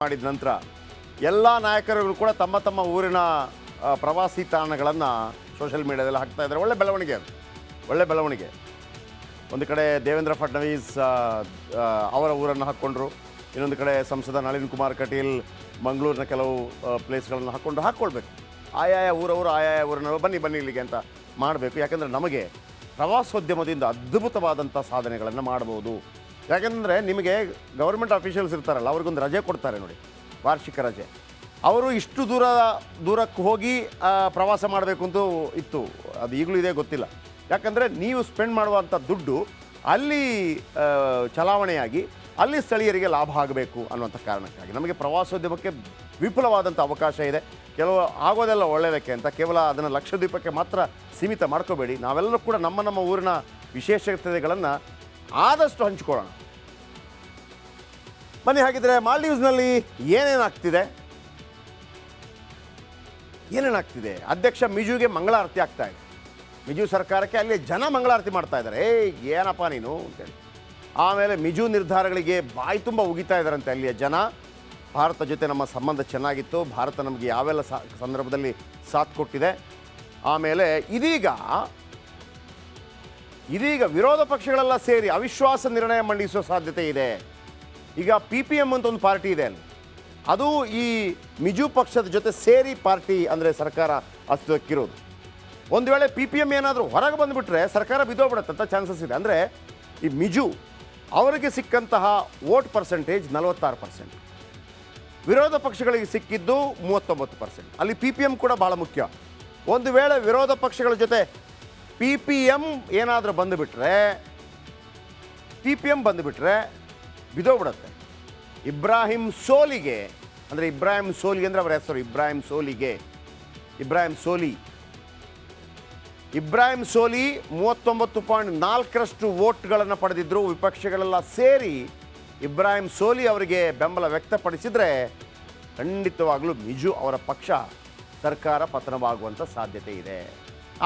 ಮಾಡಿದ ನಂತರ ಎಲ್ಲ ನಾಯಕರುಗಳು ಕೂಡ ತಮ್ಮ ತಮ್ಮ ಊರಿನ ಪ್ರವಾಸಿ ತಾಣಗಳನ್ನು ಸೋಷಿಯಲ್ ಮೀಡಿಯಾದಲ್ಲಿ ಹಾಕ್ತಾ ಇದ್ದಾರೆ. ಒಳ್ಳೆ ಬೆಳವಣಿಗೆ ಅದು, ಒಳ್ಳೆ ಬೆಳವಣಿಗೆ. ಒಂದು ಕಡೆ ದೇವೇಂದ್ರ ಫಡ್ನವೀಸ್ ಅವರ ಊರನ್ನು ಹಾಕ್ಕೊಂಡ್ರು, ಇನ್ನೊಂದು ಕಡೆ ಸಂಸದ ನಳಿನ್ ಕುಮಾರ್ ಕಟೀಲ್ ಮಂಗಳೂರಿನ ಕೆಲವು ಪ್ಲೇಸ್ಗಳನ್ನು ಹಾಕ್ಕೊಳ್ಬೇಕು. ಆಯಾಯ ಊರಿನ ಬನ್ನಿ ಇಲ್ಲಿಗೆ ಅಂತ ಮಾಡಬೇಕು. ಯಾಕೆಂದರೆ ನಮಗೆ ಪ್ರವಾಸೋದ್ಯಮದಿಂದ ಅದ್ಭುತವಾದಂಥ ಸಾಧನೆಗಳನ್ನು ಮಾಡ್ಬೋದು. ಯಾಕೆಂದರೆ ನಿಮಗೆ ಗೌರ್ಮೆಂಟ್ ಅಫಿಷಿಯಲ್ಸ್ ಇರ್ತಾರಲ್ಲ, ಅವ್ರಿಗೊಂದು ರಜೆ ಕೊಡ್ತಾರೆ ನೋಡಿ, ವಾರ್ಷಿಕ ರಜೆ. ಅವರು ಇಷ್ಟು ದೂರಕ್ಕೆ ಹೋಗಿ ಪ್ರವಾಸ ಮಾಡಬೇಕು ಅಂತೂ ಇತ್ತು, ಅದು ಈಗಲೂ ಇದೆ ಗೊತ್ತಿಲ್ಲ. ಯಾಕಂದರೆ ನೀವು ಸ್ಪೆಂಡ್ ಮಾಡುವಂಥ ದುಡ್ಡು ಅಲ್ಲಿ ಚಲಾವಣೆಯಾಗಿ ಅಲ್ಲಿ ಸ್ಥಳೀಯರಿಗೆ ಲಾಭ ಆಗಬೇಕು ಅನ್ನುವಂಥ ಕಾರಣಕ್ಕಾಗಿ ನಮಗೆ ಪ್ರವಾಸೋದ್ಯಮಕ್ಕೆ ವಿಪುಲವಾದಂಥ ಅವಕಾಶ ಇದೆ. ಕೆಲವು ಆಗೋದೆಲ್ಲ ಒಳ್ಳೆಯದಕ್ಕೆ ಅಂತ ಕೇವಲ ಅದನ್ನು ಲಕ್ಷದ್ವೀಪಕ್ಕೆ ಮಾತ್ರ ಸೀಮಿತ ಮಾಡ್ಕೋಬೇಡಿ. ನಾವೆಲ್ಲರೂ ಕೂಡ ನಮ್ಮ ಊರಿನ ವಿಶೇಷತೆಗಳನ್ನು ಆದಷ್ಟು ಹಂಚಿಕೊಳ್ಳೋಣ. ಬನ್ನಿ, ಹಾಗಿದ್ರೆ ಮಾಲ್ಡೀವ್ಸ್ನಲ್ಲಿ ಏನೇನಾಗ್ತಿದೆ? ಅಧ್ಯಕ್ಷ ಮಿಜುಗೆ ಮಂಗಳಾರತಿ ಆಗ್ತಾ ಇದೆ. ಮಿಜು ಸರ್ಕಾರಕ್ಕೆ ಅಲ್ಲಿ ಜನ ಮಂಗಳಾರತಿ ಮಾಡ್ತಾ ಇದ್ದಾರೆ. ಏನಪ್ಪ ನೀನು ಅಂತೇಳಿ. ಆಮೇಲೆ ಮಿಜು ನಿರ್ಧಾರಗಳಿಗೆ ಬಾಯಿ ತುಂಬ ಉಗಿತಾ ಇದ್ದಾರಂತೆ ಅಲ್ಲಿಯ ಜನ. ಭಾರತ ಜೊತೆ ನಮ್ಮ ಸಂಬಂಧ ಚೆನ್ನಾಗಿತ್ತು, ಭಾರತ ನಮಗೆ ಯಾವೆಲ್ಲ ಸಂದರ್ಭದಲ್ಲಿ ಸಾಥ್ ಕೊಟ್ಟಿದೆ. ಆಮೇಲೆ ಇದೀಗ ವಿರೋಧ ಪಕ್ಷಗಳೆಲ್ಲ ಸೇರಿ ಅವಿಶ್ವಾಸ ನಿರ್ಣಯ ಮಂಡಿಸುವ ಸಾಧ್ಯತೆ ಇದೆ. ಈಗ PPM ಅಂತ ಒಂದು ಪಾರ್ಟಿ ಇದೆ ಅಲ್ಲಿ, ಅದು ಈ ಮಿಜು ಪಕ್ಷದ ಜೊತೆ ಸೇರಿ ಪಾರ್ಟಿ ಅಂದರೆ ಸರ್ಕಾರ ಅಸ್ತಿತ್ವಕ್ಕಿರೋದು. ಒಂದು ವೇಳೆ PPM ಏನಾದರೂ ಹೊರಗೆ ಬಂದುಬಿಟ್ರೆ ಸರ್ಕಾರ ಬಿದ್ದೋಗ್ಬಿಡುತ್ತಂತ ಚಾನ್ಸಸ್ ಇದೆ. ಅಂದರೆ ಈ ಮಿಜು ಅವರಿಗೆ ಸಿಕ್ಕಂತಹ ವೋಟ್ ಪರ್ಸೆಂಟೇಜ್ 46%, ವಿರೋಧ ಪಕ್ಷಗಳಿಗೆ ಸಿಕ್ಕಿದ್ದು 39%. ಅಲ್ಲಿ PPM ಕೂಡ ಭಾಳ ಮುಖ್ಯ. ಒಂದು ವೇಳೆ ವಿರೋಧ ಪಕ್ಷಗಳ ಜೊತೆ PPM ಏನಾದರೂ ಬಂದುಬಿಟ್ರೆ ಬಿದ್ದೋಗ್ಬಿಡುತ್ತೆ. ಇಬ್ರಾಹಿಂ ಸೋಲಿಗೆ ಅಂದರೆ ಅವರ ಹೆಸರು ಇಬ್ರಾಹಿಂ ಸೋಲಿ 39.4% ವೋಟ್ಗಳನ್ನು ಪಡೆದಿದ್ದರು. ವಿಪಕ್ಷಗಳೆಲ್ಲ ಸೇರಿ ಇಬ್ರಾಹಿಂ ಸೋಲಿ ಅವರಿಗೆ ಬೆಂಬಲ ವ್ಯಕ್ತಪಡಿಸಿದರೆ ಖಂಡಿತವಾಗಲೂ ಮಿಜು ಅವರ ಪಕ್ಷ ಸರ್ಕಾರ ಪತನವಾಗುವಂಥ ಸಾಧ್ಯತೆ ಇದೆ.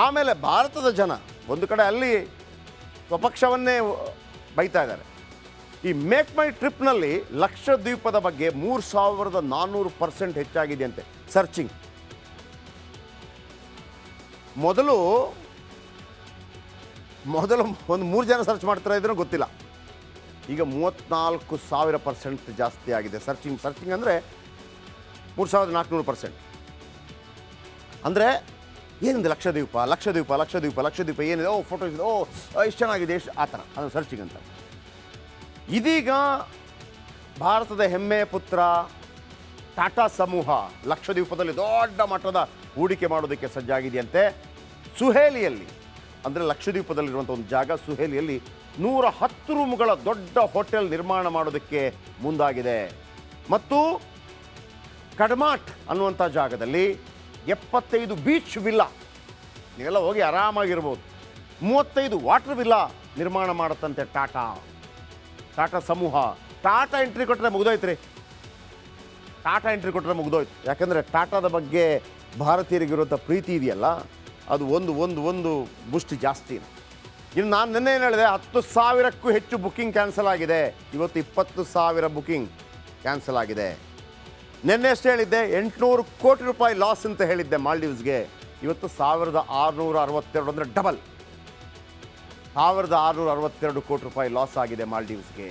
ಆಮೇಲೆ ಭಾರತದ ಜನ ಒಂದು ಕಡೆ ಅಲ್ಲಿ ಸ್ವಪಕ್ಷವನ್ನೇ ಬೈತಾ ಇದ್ದಾರೆ. ಈ ಮೇಕ್ ಮೈ ಟ್ರಿಪ್ನಲ್ಲಿ ಲಕ್ಷದ್ವೀಪದ ಬಗ್ಗೆ 3400% ಹೆಚ್ಚಾಗಿದೆ ಅಂತೆ ಸರ್ಚಿಂಗ್. ಮೊದಲು ಒಂದು 3 ಜನ ಸರ್ಚ್ ಮಾಡ್ತಾ ಇದ್ರು ಗೊತ್ತಿಲ್ಲ, ಈಗ 34,000% ಜಾಸ್ತಿ ಆಗಿದೆ ಸರ್ಚಿಂಗ್ ಅಂದರೆ 3400%. ಅಂದರೆ ಏನಿದೆ ಲಕ್ಷದ್ವೀಪ ಏನಿದೆ, ಫೋಟೋ ಇದೆ, ಇಷ್ಟು ಚೆನ್ನಾಗಿದೆ, ಆ ಥರ ಅದು ಸರ್ಚಿಂಗ್ ಅಂತ. ಇದೀಗ ಭಾರತದ ಹೆಮ್ಮೆಯ ಪುತ್ರ ಟಾಟಾ ಸಮೂಹ ಲಕ್ಷದ್ವೀಪದಲ್ಲಿ ದೊಡ್ಡ ಮಟ್ಟದ ಹೂಡಿಕೆ ಮಾಡೋದಕ್ಕೆ ಸಜ್ಜಾಗಿದೆಯಂತೆ. ಸುಹೇಲಿಯಲ್ಲಿ ಅಂದರೆ ಲಕ್ಷದ್ವೀಪದಲ್ಲಿರುವಂಥ ಒಂದು ಜಾಗ ಸುಹೇಲಿಯಲ್ಲಿ 110 ರೂಮ್ಗಳ ದೊಡ್ಡ ಹೋಟೆಲ್ ನಿರ್ಮಾಣ ಮಾಡೋದಕ್ಕೆ ಮುಂದಾಗಿದೆ. ಮತ್ತು ಕಡಮಾಟ್ ಅನ್ನುವಂಥ ಜಾಗದಲ್ಲಿ 75 ಬೀಚ್ ವಿಲ್ಲಾ, ನೀವೆಲ್ಲ ಹೋಗಿ ಆರಾಮಾಗಿರ್ಬೋದು. 35 ವಾಟರ್ ವಿಲ್ಲಾ ನಿರ್ಮಾಣ ಮಾಡುತ್ತಂತೆ ಟಾಟಾ ಸಮೂಹ. ಟಾಟಾ ಎಂಟ್ರಿ ಕೊಟ್ಟರೆ ಮುಗಿದೋಯ್ತು. ಯಾಕಂದರೆ ಟಾಟಾದ ಬಗ್ಗೆ ಭಾರತೀಯರಿಗಿರುವಂಥ ಪ್ರೀತಿ ಇದೆಯಲ್ಲ, ಅದು ಒಂದು ಬುಷ್ಟಿ ಜಾಸ್ತಿ. ಇನ್ನು ನಾನು ನಿನ್ನೆ ಏನು ಹೇಳಿದೆ, 10,000ಕ್ಕೂ ಹೆಚ್ಚು ಬುಕ್ಕಿಂಗ್ ಕ್ಯಾನ್ಸಲ್ ಆಗಿದೆ. ಇವತ್ತು 20,000 ಬುಕ್ಕಿಂಗ್ ಕ್ಯಾನ್ಸಲ್ ಆಗಿದೆ. ನಿನ್ನೆ ಎಷ್ಟು ಹೇಳಿದ್ದೆ, 800 ಕೋಟಿ ರೂಪಾಯಿ ಲಾಸ್ ಅಂತ ಹೇಳಿದ್ದೆ ಮಾಲ್ಡೀವ್ಸ್ಗೆ. ಇವತ್ತು 1,662 ಅಂದರೆ ಡಬಲ್, 1,662 ಕೋಟಿ ರೂಪಾಯಿ ಲಾಸ್ ಆಗಿದೆ ಮಾಲ್ಡೀವ್ಸ್ಗೆ.